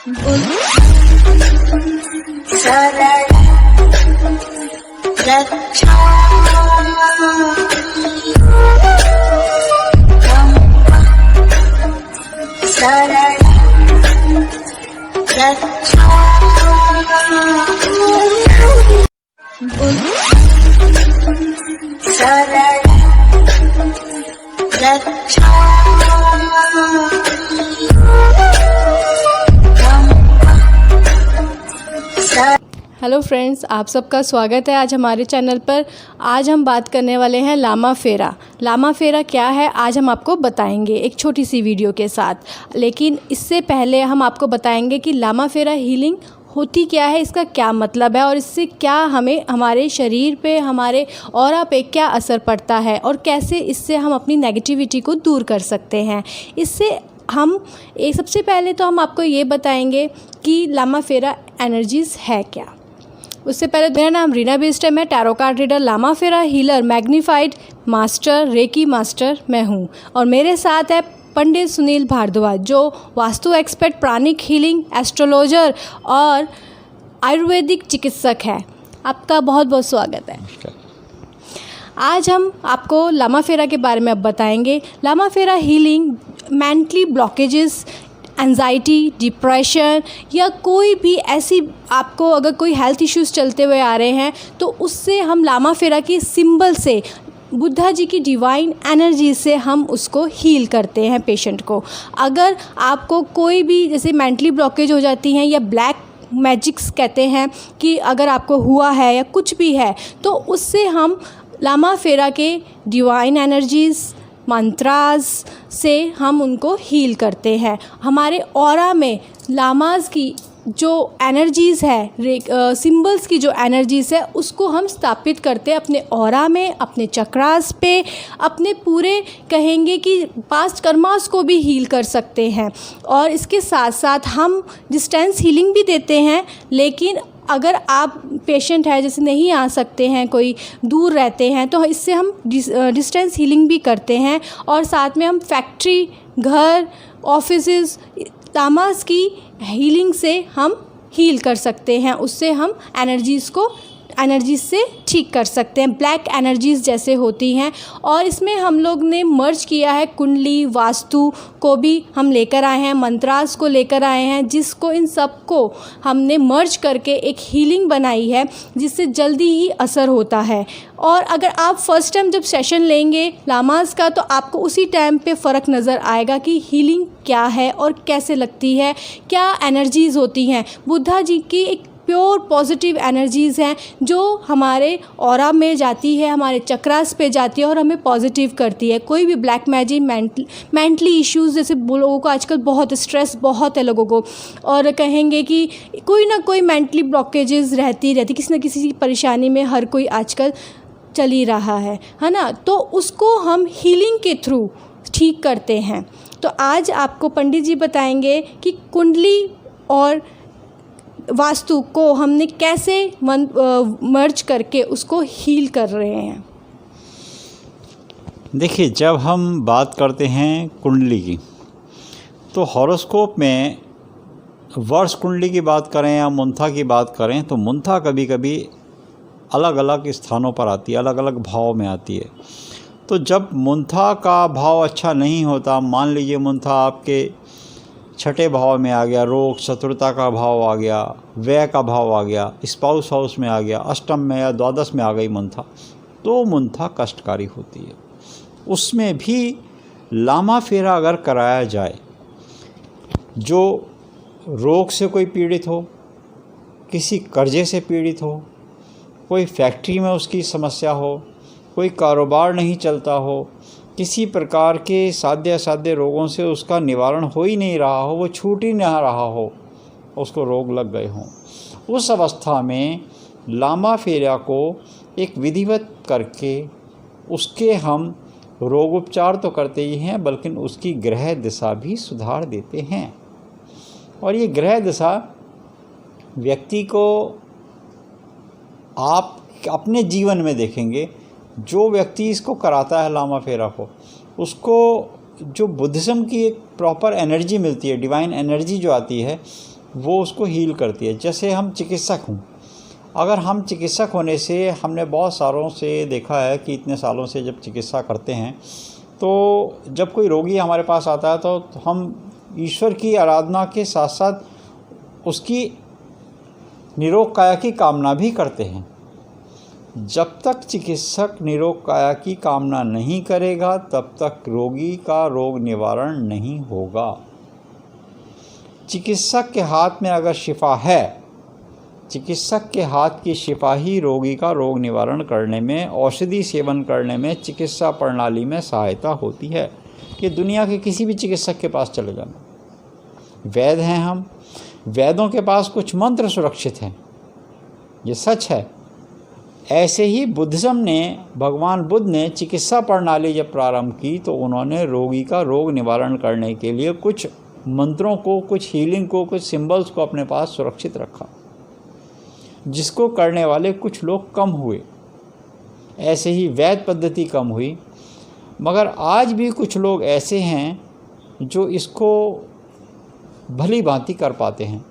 सरल रक्षा सरल रक्षा सरल रक्षा हेलो फ्रेंड्स, आप सबका स्वागत है आज हमारे चैनल पर। आज हम बात करने वाले हैं लामा फेरा। लामा फेरा क्या है आज हम आपको बताएंगे एक छोटी सी वीडियो के साथ। लेकिन इससे पहले हम आपको बताएंगे कि लामा फेरा हीलिंग होती क्या है, इसका क्या मतलब है और इससे क्या हमें हमारे शरीर पे, हमारे ऑरा पे क्या असर पड़ता है और कैसे इससे हम अपनी नेगेटिविटी को दूर कर सकते हैं। इससे हम सबसे पहले तो हम आपको ये बताएंगे कि लामा फेरा एनर्जीज़ है क्या। उससे पहले मेरा नाम रीना बिस्ट है, मैं टैरो कार्ड रीडर, लामा फेरा healer, magnified master, reiki master मैं हूँ। और मेरे साथ है पंडित सुनील भारद्वाज जो vastu expert, pranic healing, astrologer और आयुर्वेदिक चिकित्सक है। आपका बहुत बहुत स्वागत है। आज हम आपको लामा फेरा के बारे में अब बताएंगे। लामा फेरा healing mentally blockages, anxiety, depression या कोई भी ऐसी आपको अगर कोई हेल्थ इश्यूज़ चलते हुए आ रहे हैं तो उससे हम लामा फेरा की सिंबल से, बुद्धा जी की डिवाइन एनर्जी से हम उसको हील करते हैं पेशेंट को। अगर आपको कोई भी जैसे मेंटली ब्लॉकेज हो जाती हैं या ब्लैक मैजिक्स कहते हैं कि अगर आपको हुआ है या कुछ भी है तो उससे हम लामा फेरा के डिवाइन एनर्जीज़, मंत्रास से हम उनको हील करते हैं। हमारे ऑरा में लामाज की जो एनर्जीज़ है, सिंबल्स की जो एनर्जीज़ है उसको हम स्थापित करते हैं अपने ऑरा में, अपने चक्रास पे, अपने पूरे कहेंगे कि पास्ट कर्मास को भी हील कर सकते हैं। और इसके साथ साथ हम डिस्टेंस हीलिंग भी देते हैं। लेकिन अगर आप पेशेंट है जैसे नहीं आ सकते हैं, कोई दूर रहते हैं, तो इससे हम डिस्टेंस हीलिंग भी करते हैं। और साथ में हम फैक्ट्री, घर, ऑफिसेस, लामास की हीलिंग से हम हील कर सकते हैं। उससे हम एनर्जीज़ से ठीक कर सकते हैं, ब्लैक एनर्जीज़ जैसे होती हैं। और इसमें हम लोग ने मर्ज किया है कुंडली, वास्तु को भी हम लेकर आए हैं, मंत्रास को लेकर आए हैं, जिसको इन सब को हमने मर्ज करके एक हीलिंग बनाई है जिससे जल्दी ही असर होता है। और अगर आप फर्स्ट टाइम जब सेशन लेंगे लामास का तो आपको उसी टाइम पे फ़र्क नज़र आएगा कि हीलिंग क्या है और कैसे लगती है, क्या एनर्जीज़ होती हैं। बुद्धा जी की एक प्योर पॉजिटिव एनर्जीज़ हैं जो हमारे ऑरा में जाती है, हमारे चक्रास पे जाती है और हमें पॉजिटिव करती है। कोई भी ब्लैक मैजिक, मेंटली इश्यूज़ जैसे लोगों को आजकल बहुत स्ट्रेस बहुत है लोगों को, और कहेंगे कि कोई ना कोई मेंटली ब्लॉकेजेस रहती किसी न किसी परेशानी में हर कोई आजकल चल ही रहा है ना। तो उसको हम हीलिंग के थ्रू ठीक करते हैं। तो आज आपको पंडित जी बताएंगे कि कुंडली और वास्तु को हमने कैसे मर्ज करके उसको हील कर रहे हैं। देखिए, जब हम बात करते हैं कुंडली की तो हॉरोस्कोप में वर्ष कुंडली की बात करें या मुंथा की बात करें तो मुंथा कभी कभी अलग अलग स्थानों पर आती है, अलग अलग भाव में आती है। तो जब मुंथा का भाव अच्छा नहीं होता, मान लीजिए मुंथा आपके छठे भाव में आ गया, रोग शत्रुता का भाव आ गया, व्यय का भाव आ गया, स्पाउस हाउस में आ गया, अष्टम में या द्वादश में आ गई मुंथा, तो मुंथा कष्टकारी होती है। उसमें भी लामा फेरा अगर कराया जाए, जो रोग से कोई पीड़ित हो, किसी कर्जे से पीड़ित हो, कोई फैक्ट्री में उसकी समस्या हो, कोई कारोबार नहीं चलता हो, किसी प्रकार के साध्य असाध्य रोगों से उसका निवारण हो ही नहीं रहा हो, वो छूट ही नहीं रहा हो, उसको रोग लग गए हों, उस अवस्था में लामा फेरा को एक विधिवत करके उसके हम रोग उपचार तो करते ही हैं बल्कि उसकी ग्रह दिशा भी सुधार देते हैं। और ये ग्रह दिशा व्यक्ति को आप अपने जीवन में देखेंगे, जो व्यक्ति इसको कराता है लामा फेरा को, उसको जो बुद्धिज़्म की एक प्रॉपर एनर्जी मिलती है, डिवाइन एनर्जी जो आती है, वो उसको हील करती है। जैसे हम चिकित्सक हूँ, अगर हम चिकित्सक होने से हमने बहुत सालों से देखा है कि इतने सालों से जब चिकित्सा करते हैं तो जब कोई रोगी हमारे पास आता है तो हम ईश्वर की आराधना के साथ साथ उसकी निरोग काया की कामना भी करते हैं। जब तक चिकित्सक निरोग काया की कामना नहीं करेगा तब तक रोगी का रोग निवारण नहीं होगा। चिकित्सक के हाथ में अगर शिफा है, चिकित्सक के हाथ की शिफा ही रोगी का रोग निवारण करने में, औषधि सेवन करने में, चिकित्सा प्रणाली में सहायता होती है। कि दुनिया के किसी भी चिकित्सक के पास चले जाना, वैद हैं हम, वैदों के पास कुछ मंत्र सुरक्षित हैं, ये सच है। ऐसे ही बुद्धिज़्म ने, भगवान बुद्ध ने चिकित्सा प्रणाली जब प्रारंभ की तो उन्होंने रोगी का रोग निवारण करने के लिए कुछ मंत्रों को, कुछ हीलिंग को, कुछ सिंबल्स को अपने पास सुरक्षित रखा, जिसको करने वाले कुछ लोग कम हुए। ऐसे ही वैद पद्धति कम हुई, मगर आज भी कुछ लोग ऐसे हैं जो इसको भली भांति कर पाते हैं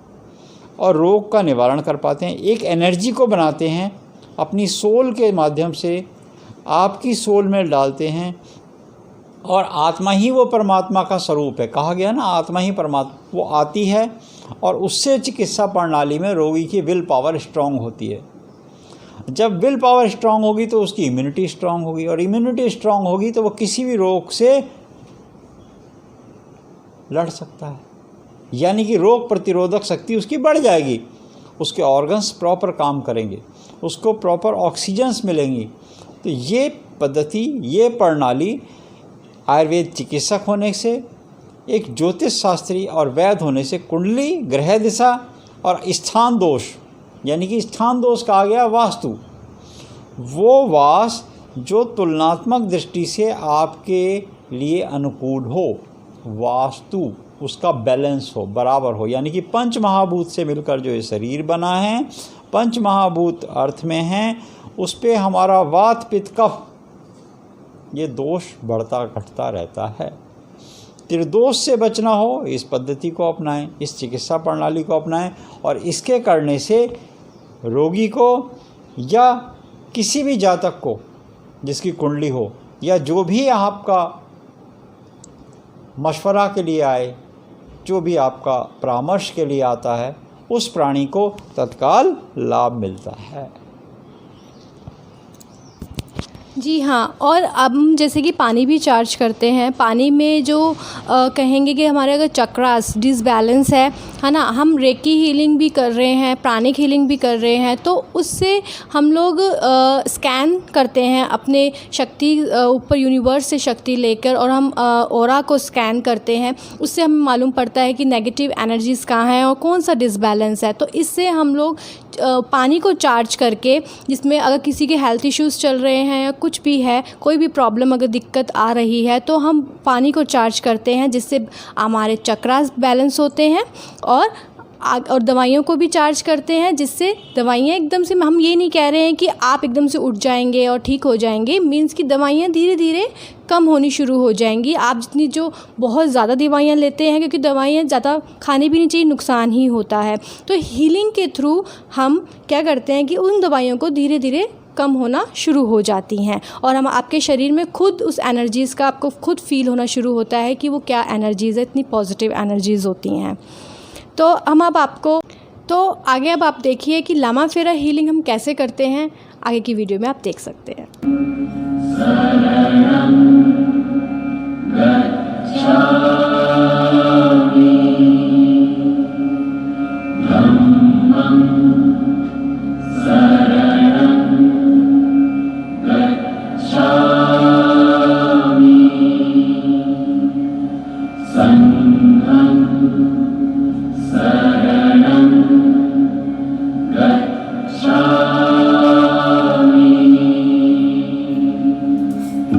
और रोग का निवारण कर पाते हैं। एक एनर्जी को बनाते हैं, अपनी सोल के माध्यम से आपकी सोल में डालते हैं और आत्मा ही वो परमात्मा का स्वरूप है। कहा गया ना, आत्मा ही परमात्मा, वो आती है और उससे चिकित्सा प्रणाली में रोगी की विल पावर स्ट्रांग होती है। जब विल पावर स्ट्रांग होगी तो उसकी इम्यूनिटी स्ट्रांग होगी और इम्यूनिटी स्ट्रांग होगी तो वो किसी भी रोग से लड़ सकता है, यानी कि रोग प्रतिरोधक शक्ति उसकी बढ़ जाएगी, उसके ऑर्गन्स प्रॉपर काम करेंगे, उसको प्रॉपर ऑक्सीजन्स मिलेंगी। तो ये पद्धति, ये प्रणाली आयुर्वेद चिकित्सक होने से, एक ज्योतिष शास्त्री और वैद होने से कुंडली, ग्रह दिशा और स्थान दोष, यानी कि स्थान दोष कहा गया वास्तु, वो वास जो तुलनात्मक दृष्टि से आपके लिए अनुकूल हो, वास्तु उसका बैलेंस हो, बराबर हो, यानी कि पंच महाभूत से मिलकर जो ये शरीर बना है, पंच महाभूत अर्थ में हैं, उस पे हमारा वात पित्त कफ ये दोष बढ़ता घटता रहता है। त्रिदोष से बचना हो, इस पद्धति को अपनाएं, इस चिकित्सा प्रणाली को अपनाएं और इसके करने से रोगी को या किसी भी जातक को जिसकी कुंडली हो या जो भी आपका मशवरा के लिए आए, जो भी आपका परामर्श के लिए आता है, उस प्राणी को तत्काल लाभ मिलता है। जी हाँ, और अब हम जैसे कि पानी भी चार्ज करते हैं, पानी में जो कहेंगे कि हमारे अगर चक्रास डिसबैलेंस है ना, हम रेकी हीलिंग भी कर रहे हैं, प्राणिक हीलिंग भी कर रहे हैं, तो उससे हम लोग स्कैन करते हैं अपने शक्ति ऊपर यूनिवर्स से शक्ति लेकर, और हम ऑरा को स्कैन करते हैं। उससे हमें मालूम पड़ता है कि नेगेटिव एनर्जीज़ कहाँ हैं और कौन सा डिसबैलेंस है। तो इससे हम लोग पानी को चार्ज करके, जिसमें अगर किसी के हेल्थ इश्यूज़ चल रहे हैं या कुछ भी है, कोई भी प्रॉब्लम अगर दिक्कत आ रही है, तो हम पानी को चार्ज करते हैं, जिससे हमारे चक्रास बैलेंस होते हैं, और दवाइयों को भी चार्ज करते हैं, जिससे दवाइयाँ एकदम से, हम ये नहीं कह रहे हैं कि आप एकदम से उठ जाएंगे और ठीक हो जाएंगे, मीन्स कि दवाइयाँ धीरे धीरे कम होनी शुरू हो जाएंगी। आप जितनी जो बहुत ज़्यादा दवाइयाँ लेते हैं, क्योंकि दवाइयाँ ज़्यादा खानी भी नहीं चाहिए, नुकसान ही होता है। तो हीलिंग के थ्रू हम क्या करते हैं कि उन दवाइयों को धीरे धीरे कम होना शुरू हो जाती हैं, और हम आपके शरीर में खुद उस एनर्जीज़ का आपको खुद फील होना शुरू होता है कि वो क्या एनर्जीज़ है, इतनी पॉजिटिव एनर्जीज़ होती हैं। तो हम अब आपको, तो आगे अब आप देखिए कि लामा फेरा हीलिंग हम कैसे करते हैं, आगे की वीडियो में आप देख सकते हैं।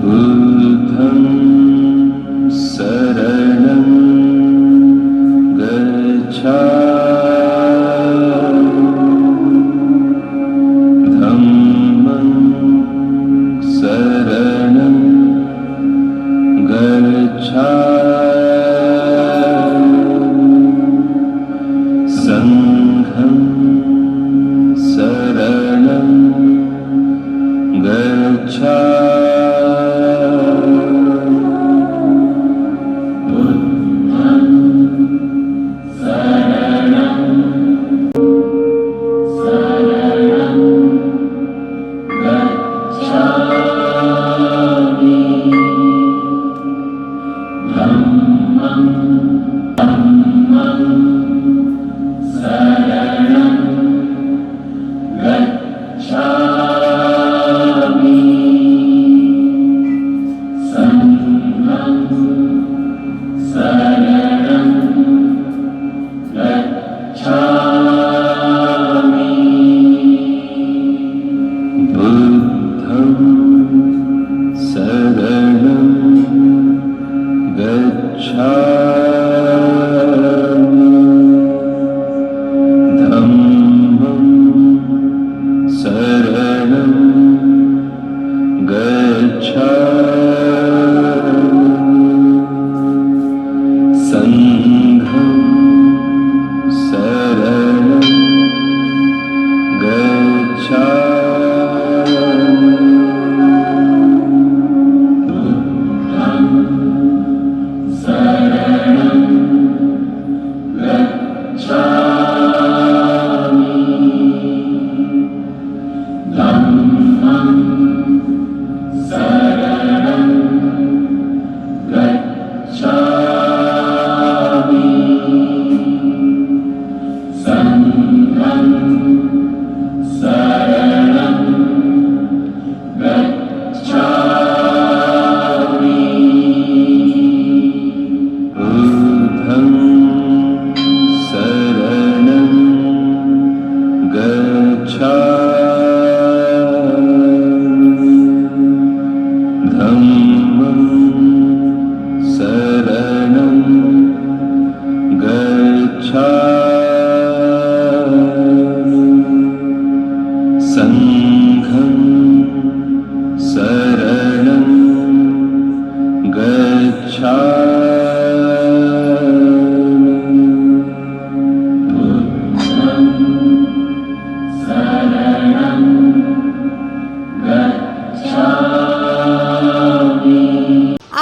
बुद्धं शरणं संघं शरणं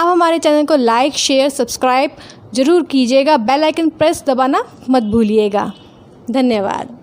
हमारे चैनल को लाइक शेयर सब्सक्राइब ज़रूर कीजिएगा। बेल आइकन प्रेस दबाना मत भूलिएगा। धन्यवाद।